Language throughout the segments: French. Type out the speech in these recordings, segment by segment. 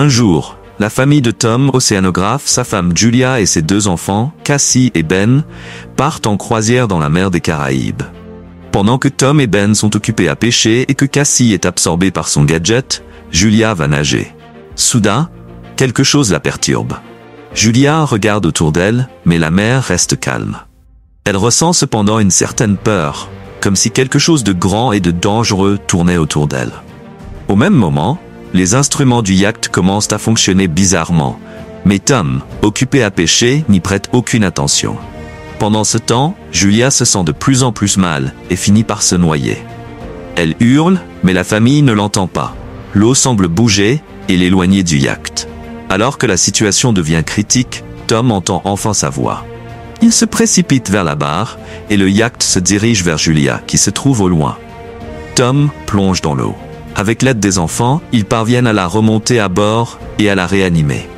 Un jour, la famille de Tom, océanographe, sa femme Julia et ses 2 enfants, Cassie et Ben, partent en croisière dans la mer des Caraïbes. Pendant que Tom et Ben sont occupés à pêcher et que Cassie est absorbée par son gadget, Julia va nager. Soudain, quelque chose la perturbe. Julia regarde autour d'elle, mais la mer reste calme. Elle ressent cependant une certaine peur, comme si quelque chose de grand et de dangereux tournait autour d'elle. Au même moment, les instruments du yacht commencent à fonctionner bizarrement, mais Tom, occupé à pêcher, n'y prête aucune attention. Pendant ce temps, Julia se sent de plus en plus mal et finit par se noyer. Elle hurle, mais la famille ne l'entend pas. L'eau semble bouger et l'éloigner du yacht. Alors que la situation devient critique, Tom entend enfin sa voix. Il se précipite vers la barre et le yacht se dirige vers Julia qui se trouve au loin. Tom plonge dans l'eau. Avec l'aide des enfants, ils parviennent à la remonter à bord et à la réanimer.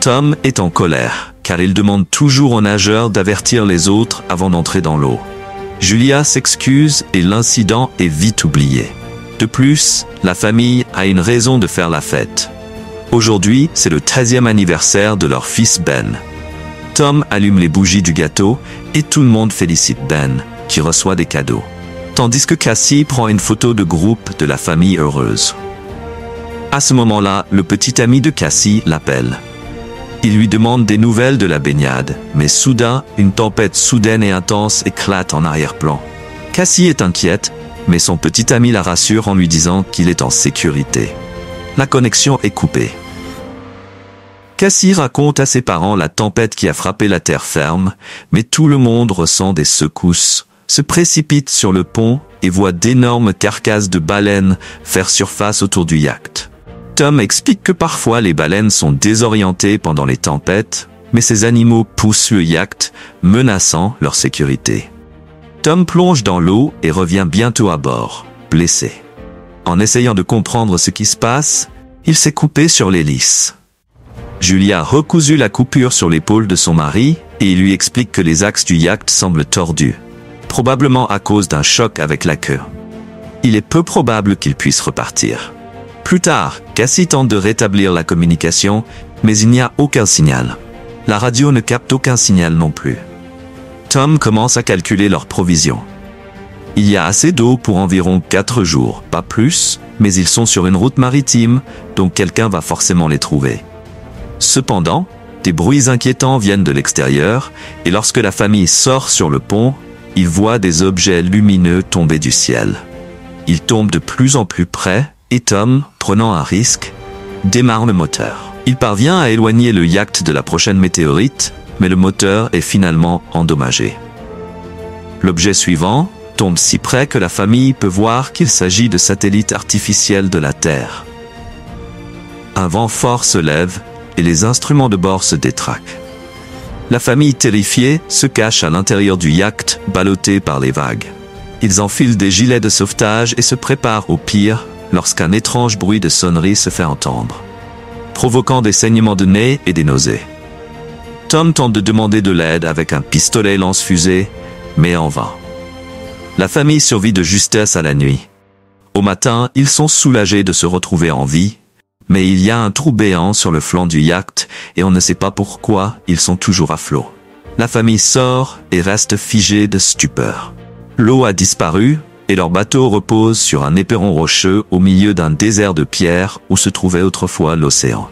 Tom est en colère, car il demande toujours aux nageurs d'avertir les autres avant d'entrer dans l'eau. Julia s'excuse et l'incident est vite oublié. De plus, la famille a une raison de faire la fête. Aujourd'hui, c'est le 13e anniversaire de leur fils Ben. Tom allume les bougies du gâteau et tout le monde félicite Ben, qui reçoit des cadeaux. Tandis que Cassie prend une photo de groupe de la famille heureuse. À ce moment-là, le petit ami de Cassie l'appelle. Il lui demande des nouvelles de la baignade, mais soudain, une tempête soudaine et intense éclate en arrière-plan. Cassie est inquiète, mais son petit ami la rassure en lui disant qu'il est en sécurité. La connexion est coupée. Cassie raconte à ses parents la tempête qui a frappé la terre ferme, mais tout le monde ressent des secousses, se précipite sur le pont et voit d'énormes carcasses de baleines faire surface autour du yacht. Tom explique que parfois les baleines sont désorientées pendant les tempêtes, mais ces animaux poussent le yacht, menaçant leur sécurité. Tom plonge dans l'eau et revient bientôt à bord, blessé. En essayant de comprendre ce qui se passe, il s'est coupé sur l'hélice. Julia a recousu la coupure sur l'épaule de son mari et il lui explique que les axes du yacht semblent tordus, probablement à cause d'un choc avec la queue. Il est peu probable qu'il puisse repartir. Plus tard, Cassie tente de rétablir la communication, mais il n'y a aucun signal. La radio ne capte aucun signal non plus. Tom commence à calculer leurs provisions. Il y a assez d'eau pour environ 4 jours, pas plus, mais ils sont sur une route maritime, donc quelqu'un va forcément les trouver. Cependant, des bruits inquiétants viennent de l'extérieur, et lorsque la famille sort sur le pont, ils voient des objets lumineux tomber du ciel. Ils tombent de plus en plus près, et Tom, prenant un risque, démarre le moteur. Il parvient à éloigner le yacht de la prochaine météorite, mais le moteur est finalement endommagé. L'objet suivant tombe si près que la famille peut voir qu'il s'agit de satellites artificiels de la Terre. Un vent fort se lève et les instruments de bord se détraquent. La famille terrifiée se cache à l'intérieur du yacht, ballotté par les vagues. Ils enfilent des gilets de sauvetage et se préparent au pire lorsqu'un étrange bruit de sonnerie se fait entendre, provoquant des saignements de nez et des nausées. Tom tente de demander de l'aide avec un pistolet lance-fusée, mais en vain. La famille survit de justesse à la nuit. Au matin, ils sont soulagés de se retrouver en vie, mais il y a un trou béant sur le flanc du yacht et on ne sait pas pourquoi ils sont toujours à flot. La famille sort et reste figée de stupeur. L'eau a disparu et leur bateau repose sur un éperon rocheux au milieu d'un désert de pierres où se trouvait autrefois l'océan.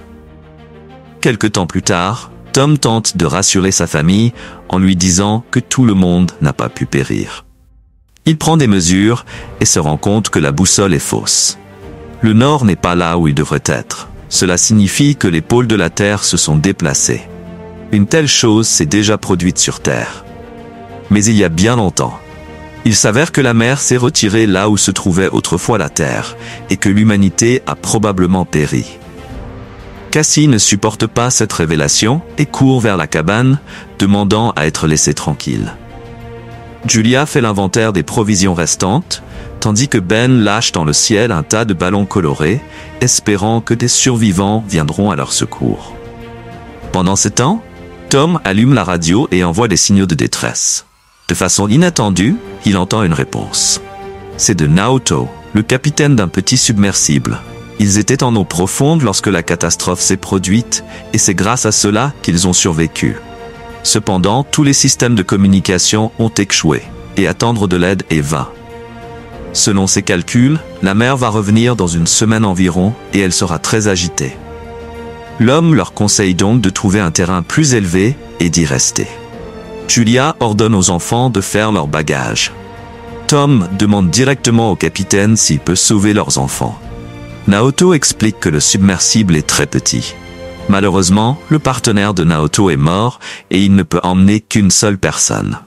Quelque temps plus tard, Tom tente de rassurer sa famille en lui disant que tout le monde n'a pas pu périr. Il prend des mesures et se rend compte que la boussole est fausse. Le nord n'est pas là où il devrait être. Cela signifie que les pôles de la Terre se sont déplacés. Une telle chose s'est déjà produite sur Terre. Mais il y a bien longtemps. Il s'avère que la mer s'est retirée là où se trouvait autrefois la Terre, et que l'humanité a probablement péri. Cassie ne supporte pas cette révélation et court vers la cabane, demandant à être laissée tranquille. Julia fait l'inventaire des provisions restantes, tandis que Ben lâche dans le ciel un tas de ballons colorés, espérant que des survivants viendront à leur secours. Pendant ce temps, Tom allume la radio et envoie des signaux de détresse. De façon inattendue, il entend une réponse. C'est de Naoto, le capitaine d'un petit submersible. Ils étaient en eau profonde lorsque la catastrophe s'est produite, et c'est grâce à cela qu'ils ont survécu. Cependant, tous les systèmes de communication ont échoué, et attendre de l'aide est vain. Selon ses calculs, la mer va revenir dans une semaine environ, et elle sera très agitée. L'homme leur conseille donc de trouver un terrain plus élevé et d'y rester. Julia ordonne aux enfants de faire leur bagage. Tom demande directement au capitaine s'il peut sauver leurs enfants. Naoto explique que le submersible est très petit. Malheureusement, le partenaire de Naoto est mort et il ne peut emmener qu'une seule personne.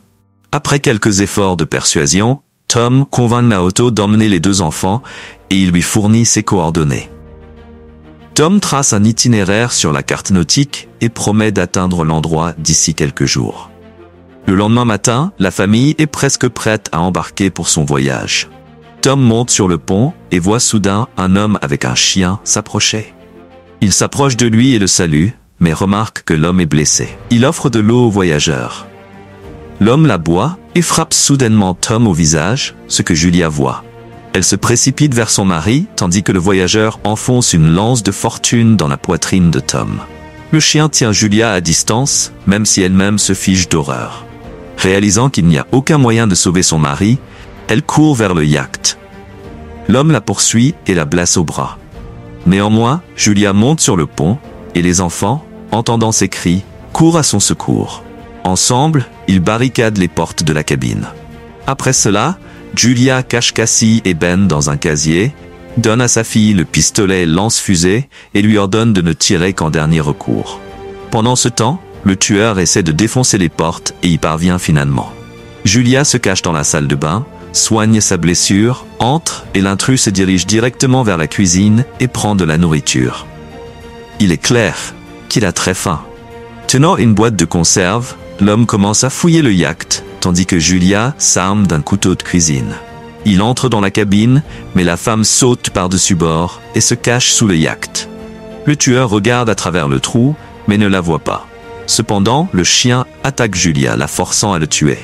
Après quelques efforts de persuasion, Tom convainc Naoto d'emmener les deux enfants et il lui fournit ses coordonnées. Tom trace un itinéraire sur la carte nautique et promet d'atteindre l'endroit d'ici quelques jours. Le lendemain matin, la famille est presque prête à embarquer pour son voyage. Tom monte sur le pont et voit soudain un homme avec un chien s'approcher. Il s'approche de lui et le salue, mais remarque que l'homme est blessé. Il offre de l'eau au voyageur. L'homme la boit et frappe soudainement Tom au visage, ce que Julia voit. Elle se précipite vers son mari, tandis que le voyageur enfonce une lance de fortune dans la poitrine de Tom. Le chien tient Julia à distance, même si elle-même se fige d'horreur. Réalisant qu'il n'y a aucun moyen de sauver son mari, elle court vers le yacht. L'homme la poursuit et la blesse au bras. Néanmoins, Julia monte sur le pont, et les enfants, entendant ses cris, courent à son secours. Ensemble, ils barricadent les portes de la cabine. Après cela, Julia cache Cassie et Ben dans un casier, donne à sa fille le pistolet lance-fusée et lui ordonne de ne tirer qu'en dernier recours. Pendant ce temps, le tueur essaie de défoncer les portes et y parvient finalement. Julia se cache dans la salle de bain, soigne sa blessure, entre et l'intrus se dirige directement vers la cuisine et prend de la nourriture. Il est clair qu'il a très faim. Tenant une boîte de conserve, l'homme commence à fouiller le yacht, tandis que Julia s'arme d'un couteau de cuisine. Il entre dans la cabine, mais la femme saute par-dessus bord et se cache sous le yacht. Le tueur regarde à travers le trou, mais ne la voit pas. Cependant, le chien attaque Julia, la forçant à le tuer.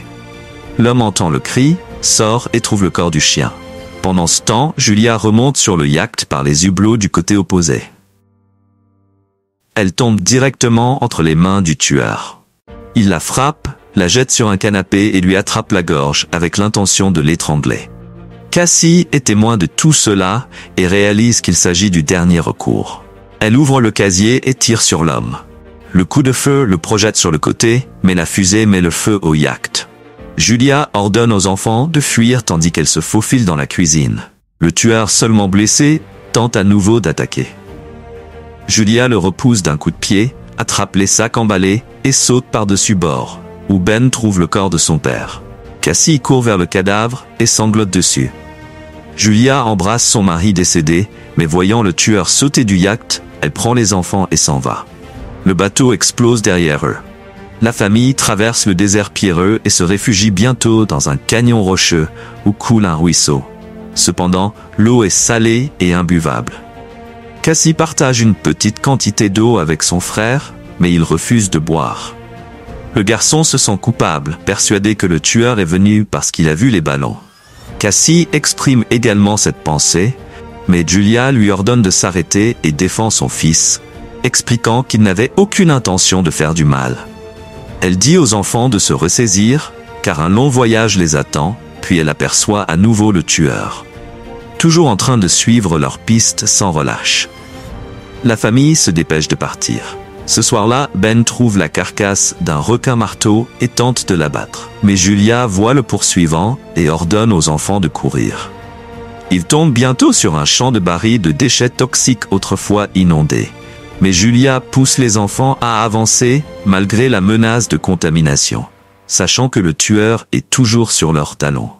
L'homme entend le cri, sort et trouve le corps du chien. Pendant ce temps, Julia remonte sur le yacht par les hublots du côté opposé. Elle tombe directement entre les mains du tueur. Il la frappe, la jette sur un canapé et lui attrape la gorge avec l'intention de l'étrangler. Cassie est témoin de tout cela et réalise qu'il s'agit du dernier recours. Elle ouvre le casier et tire sur l'homme. Le coup de feu le projette sur le côté, mais la fusée met le feu au yacht. Julia ordonne aux enfants de fuir tandis qu'elle se faufile dans la cuisine. Le tueur, seulement blessé, tente à nouveau d'attaquer. Julia le repousse d'un coup de pied, attrape les sacs emballés et saute par-dessus bord, où Ben trouve le corps de son père. Cassie court vers le cadavre et sanglote dessus. Julia embrasse son mari décédé, mais voyant le tueur sauter du yacht, elle prend les enfants et s'en va. Le bateau explose derrière eux. La famille traverse le désert pierreux et se réfugie bientôt dans un canyon rocheux où coule un ruisseau. Cependant, l'eau est salée et imbuvable. Cassie partage une petite quantité d'eau avec son frère, mais il refuse de boire. Le garçon se sent coupable, persuadé que le tueur est venu parce qu'il a vu les ballons. Cassie exprime également cette pensée, mais Julia lui ordonne de s'arrêter et défend son fils, expliquant qu'il n'avait aucune intention de faire du mal. Elle dit aux enfants de se ressaisir, car un long voyage les attend, puis elle aperçoit à nouveau le tueur. Toujours en train de suivre leur piste sans relâche. La famille se dépêche de partir. Ce soir-là, Ben trouve la carcasse d'un requin-marteau et tente de l'abattre. Mais Julia voit le poursuivant et ordonne aux enfants de courir. Ils tombent bientôt sur un champ de barils de déchets toxiques autrefois inondés. Mais Julia pousse les enfants à avancer malgré la menace de contamination, sachant que le tueur est toujours sur leurs talons.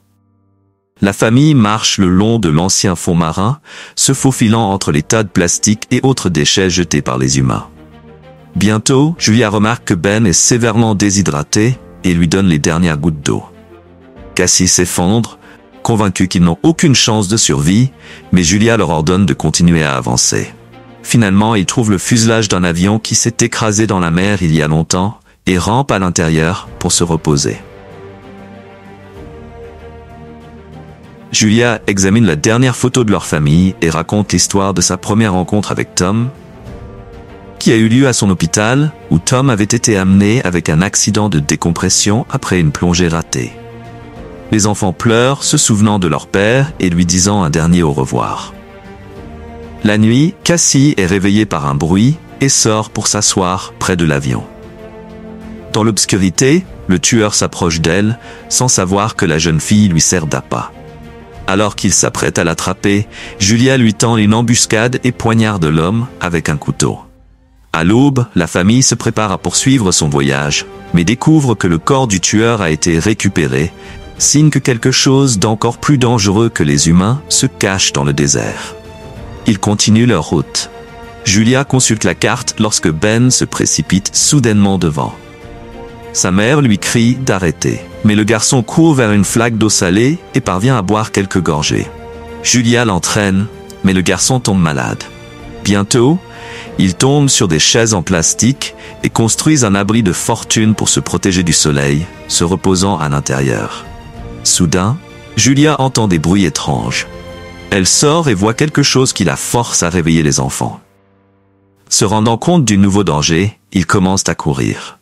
La famille marche le long de l'ancien fond marin, se faufilant entre les tas de plastique et autres déchets jetés par les humains. Bientôt, Julia remarque que Ben est sévèrement déshydraté et lui donne les dernières gouttes d'eau. Cassie s'effondre, convaincue qu'ils n'ont aucune chance de survie, mais Julia leur ordonne de continuer à avancer. Finalement, ils trouvent le fuselage d'un avion qui s'est écrasé dans la mer il y a longtemps et rampent à l'intérieur pour se reposer. Julia examine la dernière photo de leur famille et raconte l'histoire de sa première rencontre avec Tom, qui a eu lieu à son hôpital, où Tom avait été amené avec un accident de décompression après une plongée ratée. Les enfants pleurent, se souvenant de leur père et lui disant un dernier au revoir. La nuit, Cassie est réveillée par un bruit et sort pour s'asseoir près de l'avion. Dans l'obscurité, le tueur s'approche d'elle, sans savoir que la jeune fille lui sert d'appât. Alors qu'il s'apprête à l'attraper, Julia lui tend une embuscade et poignarde l'homme avec un couteau. À l'aube, la famille se prépare à poursuivre son voyage, mais découvre que le corps du tueur a été récupéré, signe que quelque chose d'encore plus dangereux que les humains se cache dans le désert. Ils continuent leur route. Julia consulte la carte lorsque Ben se précipite soudainement devant. Sa mère lui crie d'arrêter, mais le garçon court vers une flaque d'eau salée et parvient à boire quelques gorgées. Julia l'entraîne, mais le garçon tombe malade. Bientôt, ils tombent sur des chaises en plastique et construisent un abri de fortune pour se protéger du soleil, se reposant à l'intérieur. Soudain, Julia entend des bruits étranges. Elle sort et voit quelque chose qui la force à réveiller les enfants. Se rendant compte du nouveau danger, ils commencent à courir.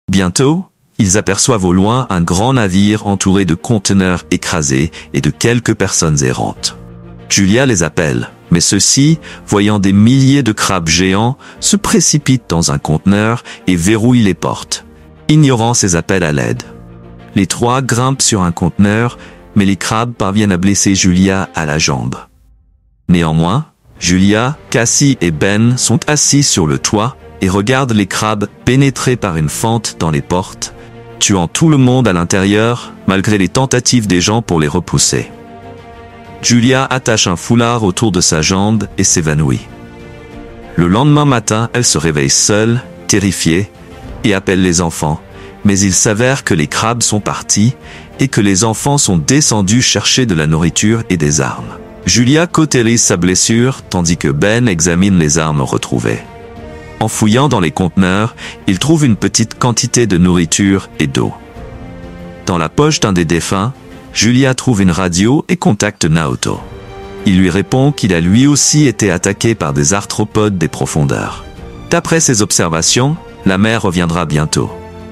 Bientôt, ils aperçoivent au loin un grand navire entouré de conteneurs écrasés et de quelques personnes errantes. Julia les appelle, mais ceux-ci, voyant des milliers de crabes géants, se précipitent dans un conteneur et verrouillent les portes, ignorant ses appels à l'aide. Les trois grimpent sur un conteneur, mais les crabes parviennent à blesser Julia à la jambe. Néanmoins, Julia, Cassie et Ben sont assis sur le toit et regardent les crabes pénétrer par une fente dans les portes, tuant tout le monde à l'intérieur, malgré les tentatives des gens pour les repousser. Julia attache un foulard autour de sa jambe et s'évanouit. Le lendemain matin, elle se réveille seule, terrifiée, et appelle les enfants, mais il s'avère que les crabes sont partis et que les enfants sont descendus chercher de la nourriture et des armes. Julia cautérise sa blessure tandis que Ben examine les armes retrouvées. En fouillant dans les conteneurs, il trouve une petite quantité de nourriture et d'eau. Dans la poche d'un des défunts, Julia trouve une radio et contacte Naoto. Il lui répond qu'il a lui aussi été attaqué par des arthropodes des profondeurs. D'après ses observations, la mer reviendra bientôt.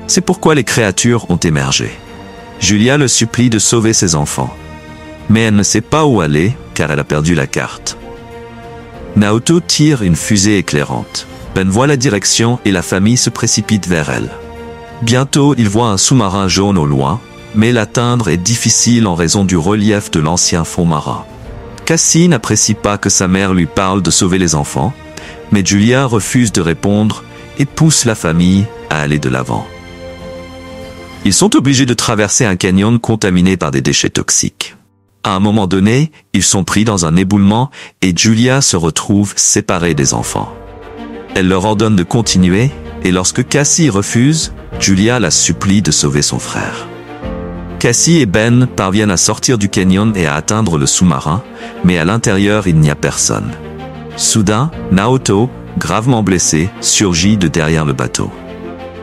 C'est pourquoi les créatures ont émergé. Julia le supplie de sauver ses enfants. Mais elle ne sait pas où aller, car elle a perdu la carte. Naoto tire une fusée éclairante. Ben voit la direction et la famille se précipite vers elle. Bientôt, il voit un sous-marin jaune au loin, mais l'atteindre est difficile en raison du relief de l'ancien fond marin. Cassie n'apprécie pas que sa mère lui parle de sauver les enfants, mais Julia refuse de répondre et pousse la famille à aller de l'avant. Ils sont obligés de traverser un canyon contaminé par des déchets toxiques. À un moment donné, ils sont pris dans un éboulement et Julia se retrouve séparée des enfants. Elle leur ordonne de continuer et lorsque Cassie refuse, Julia la supplie de sauver son frère. Cassie et Ben parviennent à sortir du canyon et à atteindre le sous-marin, mais à l'intérieur il n'y a personne. Soudain, Naoto, gravement blessé, surgit de derrière le bateau.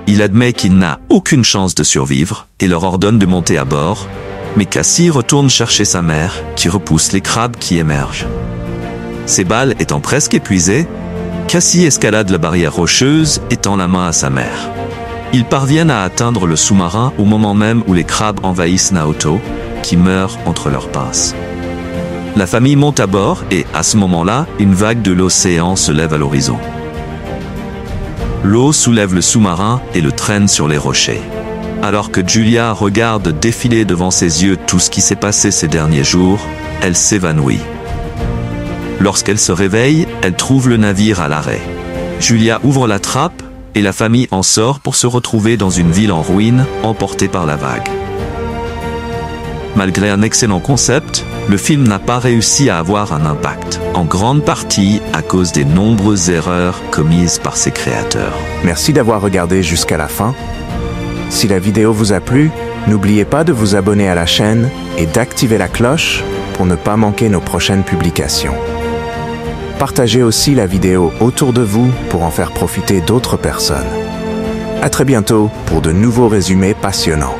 Il admet qu'il n'a aucune chance de survivre et leur ordonne de monter à bord, mais Cassie retourne chercher sa mère, qui repousse les crabes qui émergent. Ses balles étant presque épuisées, Cassie escalade la barrière rocheuse et tend la main à sa mère. Ils parviennent à atteindre le sous-marin au moment même où les crabes envahissent Naoto, qui meurt entre leurs pinces. La famille monte à bord et, à ce moment-là, une vague de l'océan se lève à l'horizon. L'eau soulève le sous-marin et le traîne sur les rochers. Alors que Julia regarde défiler devant ses yeux tout ce qui s'est passé ces derniers jours, elle s'évanouit. Lorsqu'elle se réveille, elle trouve le navire à l'arrêt. Julia ouvre la trappe et la famille en sort pour se retrouver dans une ville en ruine, emportée par la vague. Malgré un excellent concept, le film n'a pas réussi à avoir un impact, en grande partie à cause des nombreuses erreurs commises par ses créateurs. Merci d'avoir regardé jusqu'à la fin. Si la vidéo vous a plu, n'oubliez pas de vous abonner à la chaîne et d'activer la cloche pour ne pas manquer nos prochaines publications. Partagez aussi la vidéo autour de vous pour en faire profiter d'autres personnes. À très bientôt pour de nouveaux résumés passionnants.